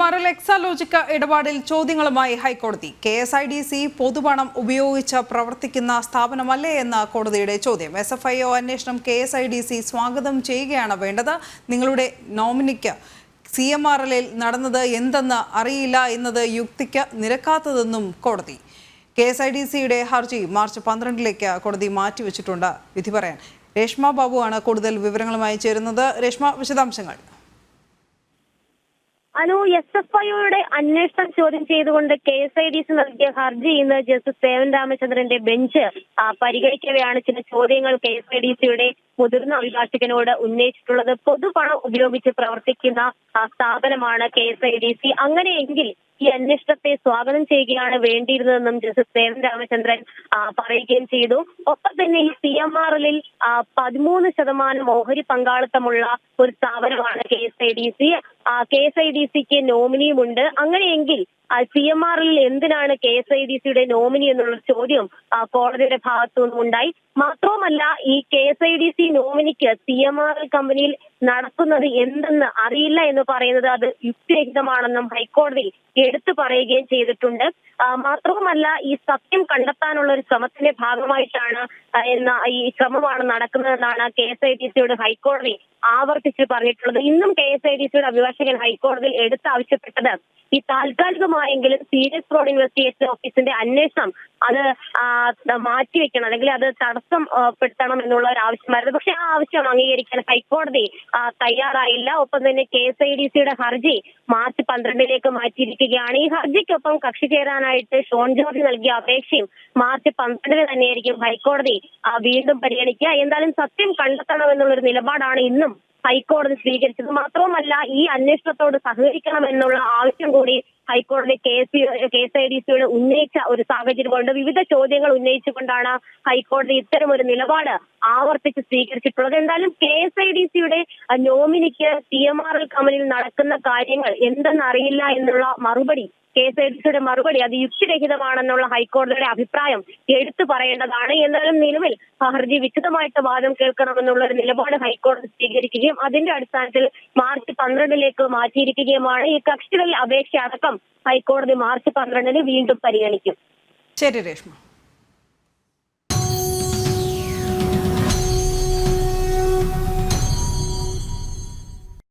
CMRL എക്സാലോജിക്ക ഇടപാടിൽ ചോദ്യങ്ങളുമായി ഹൈക്കോടതി. KSIDC പൊതുപണം ഉപയോഗിച്ച് പ്രവർത്തിക്കുന്ന സ്ഥാപനമല്ലേ എന്ന കോടതിയുടെ ചോദ്യം. SFIO അന്വേഷണം KSIDC സ്വാഗതം ചെയ്യുകയാണ് വേണ്ടത്. നിങ്ങളുടെ നോമിനിക്ക് CMRLൽ നടന്നത് എന്തെന്ന് അറിയില്ല എന്നത് യുക്തിക്ക് നിരക്കാത്തതെന്നും കോടതി. KSIDCയുടെ ഹർജി മാർച്ച് 12ലേക്ക് കോടതി മാറ്റിവെച്ചിട്ടുണ്ട്. വിധി പറയാൻ രേഷ്മ ബാബുവാണ് കൂടുതൽ വിവരങ്ങളുമായി ചേരുന്നത്. രേഷ്മ, വിശദാംശങ്ങൾ. SFIOയുടെ അന്വേഷണം ചോദ്യം ചെയ്തുകൊണ്ട് KSIDC നൽകിയ ഹർജി ഇന്ന് ജസ്റ്റിസ് സേവൻ രാമചന്ദ്രന്റെ ബെഞ്ച് പരിഗണിക്കവെയാണ് ചില ചോദ്യങ്ങൾ KSIDCയുടെ മുതിർന്ന അഭിഭാഷകനോട് ഉന്നയിച്ചിട്ടുള്ളത്. പൊതുപണം ഉപയോഗിച്ച് പ്രവർത്തിക്കുന്ന സ്ഥാപനമാണ് KSIDC. അങ്ങനെയെങ്കിൽ ഈ അന്വേഷണത്തെ സ്വാഗതം ചെയ്യുകയാണ് വേണ്ടിയിരുന്നതെന്നും ജസ്റ്റിസ് സേവൻ രാമചന്ദ്രൻ പറയുകയും ചെയ്തു. ഒപ്പം തന്നെ ഈ CMRLൽ 13% ഓഹരി പങ്കാളിത്തമുള്ള ഒരു സ്ഥാപനമാണ് KSIDC. KSIDCക്ക് നോമിനിയുമുണ്ട്. അങ്ങനെയെങ്കിൽ CMRLൽ എന്തിനാണ് KSIDCയുടെ നോമിനി എന്നുള്ള ചോദ്യം കോടതിയുടെ ഭാഗത്തു നിന്നുണ്ടായി. മാത്രവുമല്ല, ഈ KSIDC നോമിനിക്ക് CMRL കമ്പനിയിൽ നടക്കുന്നത് എന്തെന്ന് അറിയില്ല എന്ന് പറയുന്നത് അത് യുക്തിരഹിതമാണെന്നും ഹൈക്കോടതി എടുത്തു പറയുകയും ചെയ്തിട്ടുണ്ട്. മാത്രവുമല്ല, ഈ സത്യം കണ്ടെത്താനുള്ള ഒരു ശ്രമത്തിന്റെ ഭാഗമായിട്ടാണ് ഈ ശ്രമമാണ് നടക്കുന്നതെന്നാണ് KSIDCയോട് ഹൈക്കോടതി ആവർത്തിച്ച് പറഞ്ഞിട്ടുള്ളത്. ഇന്നും KSIDCയുടെ അഭിഭാഷകൻ ഹൈക്കോടതിയിൽ എടുത്താവശ്യപ്പെട്ടത് ഈ താൽക്കാലികമായെങ്കിലും സീരിയസ് ഫ്രോഡ് ഇൻവെസ്റ്റിഗേഷൻ ഓഫീസിന്റെ അന്വേഷണം അത് മാറ്റിവെക്കണം, അല്ലെങ്കിൽ അത് തടസ്സപ്പെടുത്തണം എന്നുള്ള ഒരു ആവശ്യമായിരുന്നു. പക്ഷെ ആ ആവശ്യം അംഗീകരിക്കാൻ ഹൈക്കോടതി തയ്യാറായില്ല. ഒപ്പം തന്നെ KSIDCയുടെ ഹർജി മാർച്ച് 12ലേക്ക് മാറ്റിയിരിക്കുകയാണ്. ഈ ഹർജിക്കൊപ്പം കക്ഷി ചേരാനായിട്ട് ഷോൺ ജോർജ് നൽകിയ അപേക്ഷയും മാർച്ച് 12 തന്നെയായിരിക്കും ഹൈക്കോടതി വീണ്ടും പരിഗണിക്കുക. എന്തായാലും സത്യം കണ്ടെത്തണമെന്നുള്ളൊരു നിലപാടാണ് ഇന്നും ഹൈക്കോടതി സ്വീകരിച്ചത്. മാത്രവുമല്ല, ഈ അന്വേഷണത്തോട് സഹകരിക്കണം എന്നുള്ള ആവശ്യം കൂടി ഹൈക്കോടതി KSIDCയോട് ഉന്നയിച്ച ഒരു സാഹചര്യമുണ്ട്. വിവിധ ചോദ്യങ്ങൾ ഉന്നയിച്ചുകൊണ്ടാണ് ഹൈക്കോടതി ഇത്തരം ഒരു നിലപാട് ആവർത്തിച്ച് സ്വീകരിച്ചിട്ടുള്ളത്. എന്തായാലും KSIDCയുടെ നോമിനിക്ക് CMRL കമ്പനിയിൽ നടക്കുന്ന കാര്യങ്ങൾ എന്തെന്നറിയില്ല എന്നുള്ള മറുപടി, KSIDCയുടെ മറുപടി അത് യുക്തിരഹിതമാണെന്നുള്ള ഹൈക്കോടതിയുടെ അഭിപ്രായം എടുത്തു പറയേണ്ടതാണ്. എന്നാലും നിലവിൽ ഹർജി വിശദമായിട്ട് വാദം കേൾക്കണമെന്നുള്ള ഒരു നിലപാട് ഹൈക്കോടതി സ്വീകരിക്കുകയും അതിന്റെ അടിസ്ഥാനത്തിൽ മാർച്ച് 12ലേക്ക് മാറ്റിയിരിക്കുകയുമാണ്. ഈ കക്ഷികളിൽ അപേക്ഷ അടക്കം ഹൈക്കോടതി മാർച്ച് 12 വീണ്ടും പരിഗണിക്കും. ശരി രേഷ്മ.